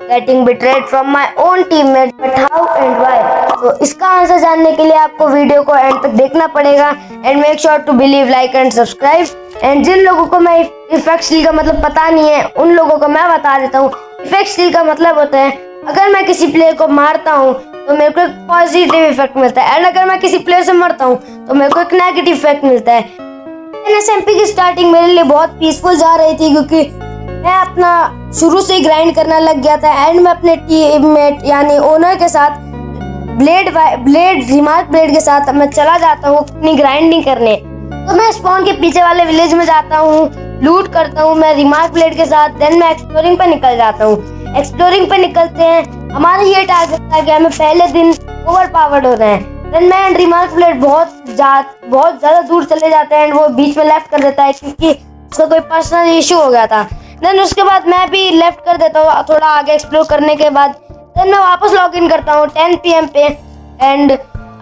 getting betrayed from my own teammates, but how and why? तो इसका answer जानने के लिए आपको वीडियो को एंड तक देखना पड़ेगा and make sure to believe, like and subscribe. And जिन लोगों को मैं इफेक्ट स्टील का मतलब पता नहीं है उन लोगों को मैं बता देता हूँ। इफेक्ट स्टील का मतलब होता है अगर मैं किसी प्लेयर को मारता हूँ तो मेरे को एक पॉजिटिव इफेक्ट मिलता है एंड अगर मैं किसी प्लेयर से मरता हूँ तो मेरे को एक नेगेटिव इफेक्ट मिलता है। एसएमपी की स्टार्टिंग मेरे लिए बहुत पीसफुल जा रही थी क्योंकि मैं अपना शुरू से ही ग्राइंड करना लग गया था एंड मैं अपने टीममेट यानी ओनर के साथ ब्लेड रिमार्क ब्लेड के साथ मैं चला जाता हूँ अपनी ग्राइंडिंग करने। तो मैं स्पॉन के पीछे वाले विलेज में जाता हूँ, लूट करता हूँ मैं रिमार्क ब्लेड के साथ, देन मैं एक्सप्लोरिंग पे निकल जाता हूँ। एक्सप्लोरिंग पे निकलते हैं, हमारा ये टारगेट था कि हमें पहले दिन ओवर पावर्ड होना है। देन मैं एंड रिमार्क ब्लेड बहुत ज्यादा दूर चले जाते हैं एंड वो बीच में लेफ्ट कर देता है क्योंकि उसका कोई पर्सनल इशू हो गया था। देन उसके बाद मैं भी लेफ्ट कर देता हूँ थोड़ा आगे एक्सप्लोर करने के बाद। देन मैं वापस लॉग इन करता हूँ 10 PM पे एंड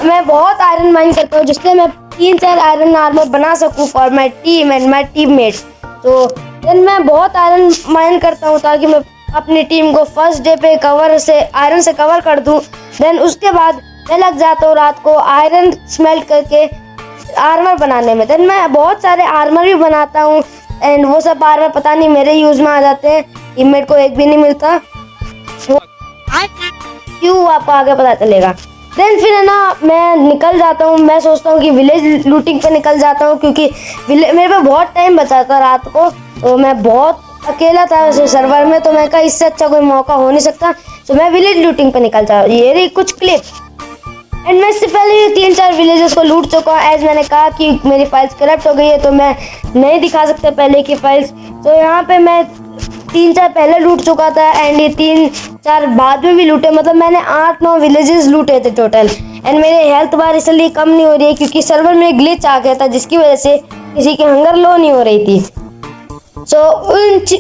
मैं बहुत आयरन माइन करता हूँ जिससे मैं 3-4 आयरन आर्मर बना सकूँ for my team and my teammates. तो देन मैं बहुत आयरन माइन करता हूँ ताकि मैं अपनी टीम को फर्स्ट डे पे आयरन से कवर कर दूँ। देन उसके बाद मैं लग जाता हूँ रात को आयरन स्मेल्ट करके आर्मर बनाने में। देन मैं बहुत सारे आर्मर भी बनाता हूँ एंड वो सब आर्मर पता नहीं मेरे यूज में आ जाते हैं, टीममेट को एक भी नहीं मिलता। क्यों आपको आगे पता चलेगा। देन फिर है ना मैं निकल जाता हूँ, मैं सोचता हूँ कि विलेज लूटिंग पे निकल जाता हूँ क्योंकि मेरे पे बहुत टाइम बचा था रात को, तो मैं बहुत अकेला था वैसे सर्वर में, तो मैं कहा इससे अच्छा कोई मौका हो नहीं सकता, तो मैं विलेज लूटिंग पे निकल जाऊँ। ये रही कुछ क्लिप्स एंड मैं इससे पहले 3-4 विलेजेस को लूट चुका हूँ। एज मैंने कहा कि मेरी फाइल्स करप्ट हो गई है तो मैं नहीं दिखा सकता पहले की फाइल्स, तो यहाँ पे मैं 3-4 पहले लूट चुका था एंड ये 3-4 बाद में भी लूटे, मतलब मैंने 8-9 विलेजेस लूटे थे टोटल। एंड मेरे हेल्थ बार इसलिए कम नहीं हो रही है क्योंकि सर्वर में ग्लिच आ गया था जिसकी वजह से किसी की हंगर लो नहीं हो रही थी।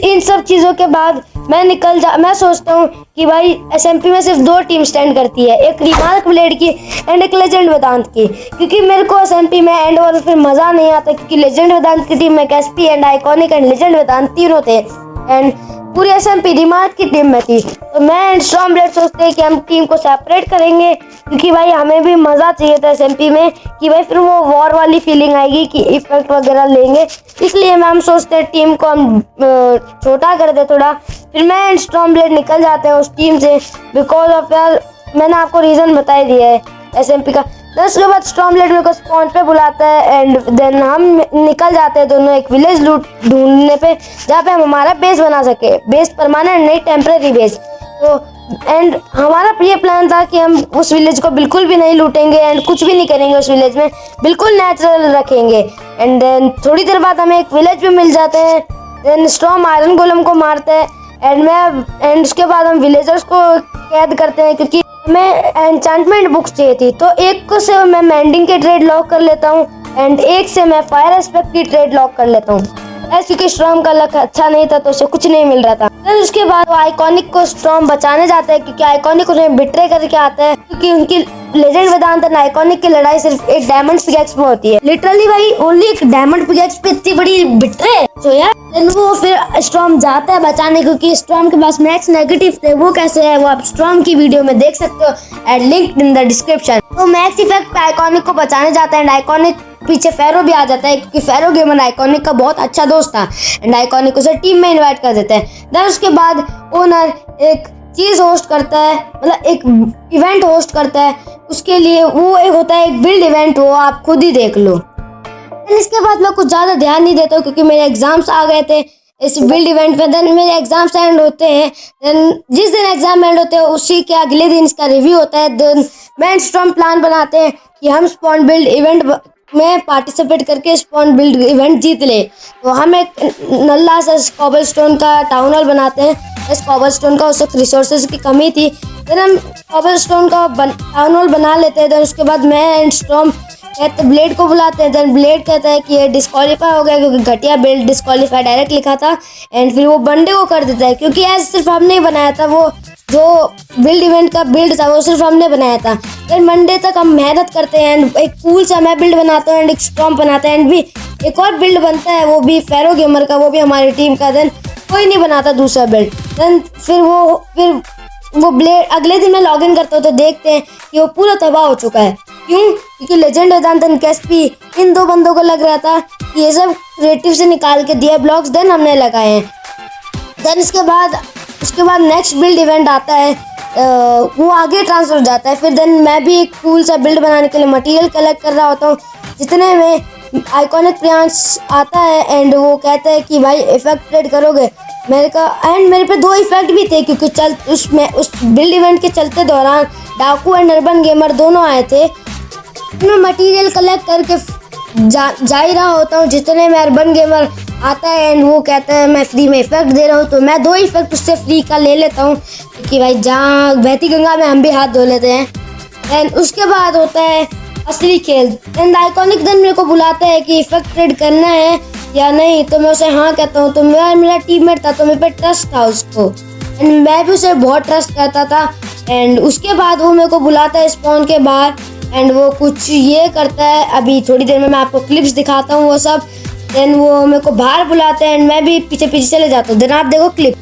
इन सब चीज़ों के बाद मैं सोचता हूँ कि भाई एसएमपी में सिर्फ 2 टीम स्टैंड करती है, एक रिमार्क ब्लेड की एंड एक लेजेंड वेदांत की, क्योंकि मेरे को एसएमपी में एंड और फिर मज़ा नहीं आता क्योंकि लेजेंड वेदांत की टीम में कैस्पी एंड आइकॉनिक एंड लेजेंड वेदांत तीनों थे एंड पूरी एसएमपी रिमार्क की टीम में थी। तो मैं एंड स्टॉर्म ब्लेड सोचते हैं कि हम टीम को सेपरेट करेंगे क्योंकि भाई हमें भी मज़ा चाहिए था एसएमपी में कि भाई फिर वो वॉर वाली फीलिंग आएगी कि इफेक्ट वगैरह लेंगे, इसलिए हम सोचते हैं टीम को हम छोटा कर दे थोड़ा। फिर मैं एंड स्टॉर्म ब्लेड निकल जाते हैं उस टीम से बिकॉज ऑफ यार मैंने आपको रीज़न बता ही दिया है एसएमपी का। तो उसके बाद स्टॉर्म ब्लेड मेरे को स्पॉन पे बुलाता है एंड देन हम निकल जाते हैं दोनों एक विलेज लूट ढूंढने पे जहाँ पे हम हमारा बेस बना सके, बेस परमानेंट नहीं टेम्परेरी बेस। तो एंड हमारा ये प्लान था कि हम उस विलेज को बिल्कुल भी नहीं लूटेंगे एंड कुछ भी नहीं करेंगे उस विलेज में, बिल्कुल नेचुरल रखेंगे। एंड देन थोड़ी देर बाद हमें एक विलेज भी मिल जाते हैं, देन स्टॉर्म आयरन गोलम को मारते हैं एंड उसके बाद हम विलेजर्स को कैद करते हैं क्योंकि हमें एन्चेंटमेंट बुक्स चाहिए थी। तो एक को से मैं मेंडिंग के ट्रेड लॉक कर लेता हूँ एंड एक से मैं फायर एस्पेक्ट की ट्रेड लॉक कर लेता हूँ क्योंकि स्टॉर्म का लक अच्छा नहीं था तो उसे कुछ नहीं मिल रहा था। फिर उसके बाद वो आइकॉनिक को स्टॉर्म बचाने जाता है क्योंकि आइकॉनिक उन्हें बिट्रे करके आता है क्योंकि उनकी लेजेंड वेदांत एंड आइकॉनिक की लड़ाई सिर्फ एक डायमंड पिकैक्स में होती है। लिटरली भाई ओनली एक डायमंड पिकैक्स पे इतनी बड़ी बिट्रे। तो यार देन वो फिर स्टॉर्म जाता है बचाने क्योंकि स्टॉर्म के पास मैक्स नेगेटिव थे, वो कैसे है वो आप स्टॉर्म की वीडियो में देख सकते हो and link in the description. तो मैक्स इफेक्ट पे आइकॉनिक को बचाने जाता है एंड आइकॉनिक पीछे फेरो भी आ जाता है क्योंकि फेरो गेमर आइकॉनिक का बहुत अच्छा दोस्त था एंड आइकॉनिक उसे टीम में इनवाइट कर देते हैं। देन उसके बाद ओनर एक चीज होस्ट करता है, मतलब एक इवेंट होस्ट करता है, उसके लिए वो एक होता है एक बिल्ड इवेंट, हो आप खुद ही देख लो। इसके बाद मैं कुछ ज़्यादा ध्यान नहीं देता हूँ क्योंकि मेरे एग्जाम्स आ गए थे इस बिल्ड इवेंट में। देन मेरे एग्जाम्स एंड होते हैं, देन जिस दिन एग्जाम एंड होते हैं उसी के अगले दिन इसका रिव्यू होता है। देन मैं स्टॉर्म प्लान बनाते हैं कि हम स्पॉन बिल्ड इवेंट में पार्टिसिपेट करके स्पॉन बिल्ड इवेंट जीत ले। तो हम एक नल्ला सा कॉबलस्टोन का टाउन हॉल बनाते हैं। इस कॉबलस्टोन का उस वक्त रिसोर्सेज की कमी थी, देन हम कॉबलस्टोन का टाउन हॉल बना लेते हैं। देन उसके बाद मैं एंड स्टॉर्म ब्लेड को बुलाते हैं। देन ब्लेड कहता है कि ये डिस्क्वालीफाई हो गया क्योंकि घटिया बिल्ड डिस्क्वालीफाई डायरेक्ट लिखा था एंड फिर वो बंडे को कर देता है क्योंकि ऐसे सिर्फ हमने बनाया था, वो जो बिल्ड इवेंट का बिल्ड था वो सिर्फ हमने बनाया था। देन मंडे तक हम मेहनत करते हैं एंड एक कूल सा मैं बिल्ड बनाता हूँ एंड एक स्टॉर्म बनाता है एंड भी एक और बिल्ड बनता है वो भी फेरो गेमर का, वो भी हमारी टीम का। देन कोई नहीं बनाता दूसरा बिल्ड। देन फिर वो ब्लेड अगले दिन मैं लॉगिन करता हूँ तो देखते हैं कि वो पूरा तबाह हो चुका है। क्यों? क्योंकि लेजेंड वेदांत एंड कैस्पी इन दो बंदों को लग रहा था कि ये सब क्रिएटिव से निकाल के दिए ब्लॉक्स, देन हमने लगाए हैं। देन उसके बाद नेक्स्ट बिल्ड इवेंट आता है, वो आगे ट्रांसफर हो जाता है। फिर देन मैं भी एक कूल सा बिल्ड बनाने के लिए मटेरियल कलेक्ट कर रहा होता हूँ, जितने में आइकॉनिक प्रियांश आता है एंड वो कहता है कि भाई इफेक्ट ट्रेड करोगे। मेरे पे 2 इफेक्ट भी थे, क्योंकि उस बिल्ड इवेंट के चलते दौरान डाकू एंड अर्बन गेमर दोनों आए थे। मैं मटेरियल कलेक्ट करके जा ही रहा होता हूँ, जितने में अर्बन गेमर आता है एंड वो कहता है मैं फ्री में इफेक्ट दे रहा हूँ, तो मैं 2 इफेक्ट उससे फ्री का ले लेता हूँ, क्योंकि भाई जहाँ बहती गंगा में हम भी हाथ धो लेते हैं। एंड उसके बाद होता है असली खेल। एंड आइकॉनिक देन मेरे को बुलाता है कि इफेक्ट ट्रेड करना है या नहीं, तो मैं उसे हाँ कहता हूँ। तो मेरा टीममेट था तो मेरे पे ट्रस्ट था उसको, एंड मैं भी उसे बहुत ट्रस्ट करता था। एंड उसके बाद वो मेरे को बुलाता है स्पॉन के बाहर एंड वो कुछ ये करता है, अभी थोड़ी देर में मैं आपको क्लिप्स दिखाता हूँ वो सब। देन वो मेरे को बाहर बुलाते हैं एंड मैं भी पीछे पीछे चले जाता हूँ। देन आप देखो क्लिप।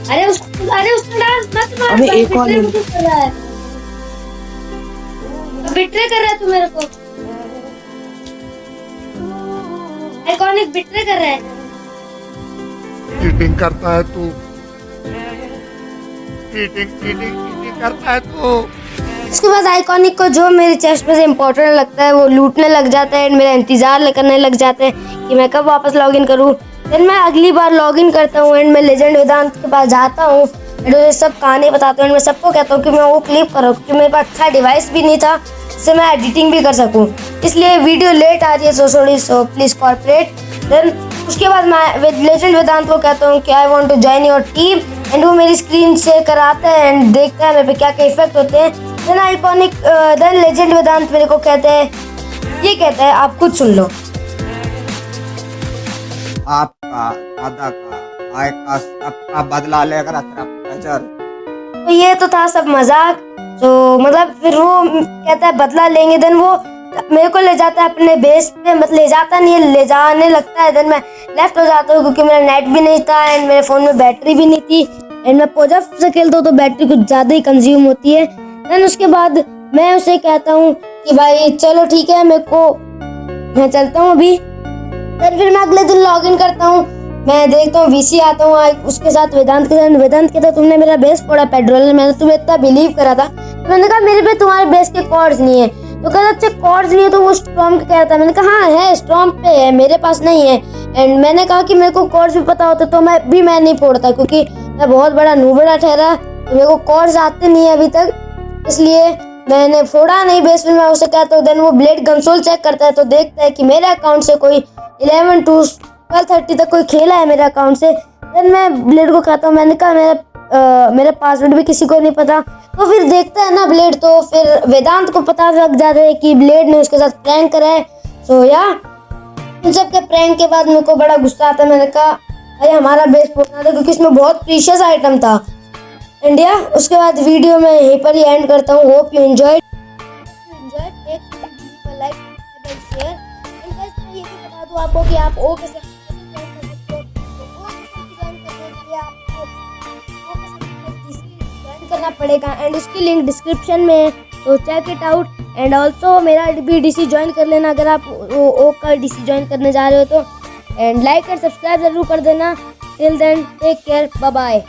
अरे उसको डांस मत मार, अबे एक और बिट्रे कर रहा है तू मेरे को। आइकॉनिक बिट्रे कर रहा है। चीटिंग करता है तू, चीटिंग करता है तू। उसके बाद आइकॉनिक को जो मेरे चेस्ट पे से इम्पोर्टेंट लगता है वो लूटने लग जाता है एंड मेरा इंतजार करने लग जाते हैं कि मैं कब वापस लॉगिन करूँ। फिर मैं अगली बार लॉगिन करता हूँ एंड मैं लेजेंड वेदांत के पास जाता हूँ एंड उसे सब कहानी बताता हूँ एंड मैं सबको कहता हूँ कि मैं वो क्लिप करूँ, क्योंकि मेरे पास अच्छा डिवाइस भी नहीं था जिससे मैं एडिटिंग भी कर सकूँ, इसलिए वीडियो लेट आ रही है सो प्लीज़ कॉर्पोरेट। देन उसके बाद मैं लेजेंड वेदांत को कहता हूँ कि I want to join your team and वो मेरी स्क्रीन शेयर कराता है एंड देखता है मेरे पे क्या क्या इफेक्ट होते हैं। देन लेजेंड वेदांत मेरे को कहता है आप खुद सुन लो। आपका दादा का भाई का सबका बदला लेकर नजर। तो ये तो था सब मजाक। तो मतलब फिर वो कहता है बदला लेंगे। देन वो मेरे को ले जाता है अपने बेस पे, मतलब ले जाता नहीं है, ले जाने लगता है। देन मैं लेफ्ट हो जाता हूँ क्योंकि मेरा नेट भी नहीं था एंड मेरे फ़ोन में बैटरी भी नहीं थी एंड मैं पोजफ से खेलता हूँ तो बैटरी कुछ ज़्यादा ही कंज्यूम होती है। देन उसके बाद मैं उसे कहता हूँ कि भाई चलो ठीक है मैं चलता हूँ अभी। फिर मैं अगले दिन लॉगिन करता हूँ, मैं देखता हूँ वीसी आता हूँ उसके साथ वेदांत कहता तुमने मेरा बेस फोड़ा पेट्रोल, मैंने तुम्हें इतना बिलीव करा था। तो मैंने कहा मेरे पे तुम्हारे बेस के कॉर्ड्स नहीं है। तो कहता अच्छा कॉर्ड्स नहीं है तो वो स्टॉर्म का कह रहा था। मैंने कहा हाँ है, स्टॉर्म पे है, मेरे पास नहीं है। एंड मैंने कहा कि मेरे को कॉर्ड्स भी पता होता तो मैं नहीं फोड़ता, क्योंकि मैं बहुत बड़ा नूबड़ा ठहरा, तो मेरे को कॉर्ड्स आते नहीं है अभी तक, इसलिए मैंने फोड़ा नहीं बेस। फिर मैं उसे कहता हूँ। देन वो ब्लेड कंसोल चेक करता है तो देखता है कि मेरे अकाउंट से कोई 11 to 12:30 तक कोई खेला है मेरे अकाउंट से। देन मैं ब्लेड को कहता हूँ, मैंने कहा मेरा पासवर्ड भी किसी को नहीं पता। तो फिर देखता है ना ब्लेड, तो फिर वेदांत को पता लग जाता है कि ब्लेड ने उसके साथ प्रैंक करा है। सो या उन सब के प्रैंक के बाद मेरे को बड़ा गुस्सा आता है। मैंने कहा भाई हमारा बेस फोड़ना था क्योंकि इसमें बहुत प्रीशियस आइटम था। इंडिया उसके बाद वीडियो में यहीं पर ही एंड करता हूँ। Hope you enjoyed. Like share and guys मैं ये भी बता दूं आपको कि आप ओ कैसे ज्वाइन कर सकते हो। तो ओ ज्वाइन करने के लिए आपको ज्वाइन करना पड़ेगा एंड उसकी लिंक डिस्क्रिप्शन में है, तो check it out. And also मेरा भी डीसी ज्वाइन कर लेना अगर आप ओ का डीसी ज्वाइन करने जा रहे हो तो। एंड लाइक और सब्सक्राइब जरूर कर देना। Till then take care, bye bye.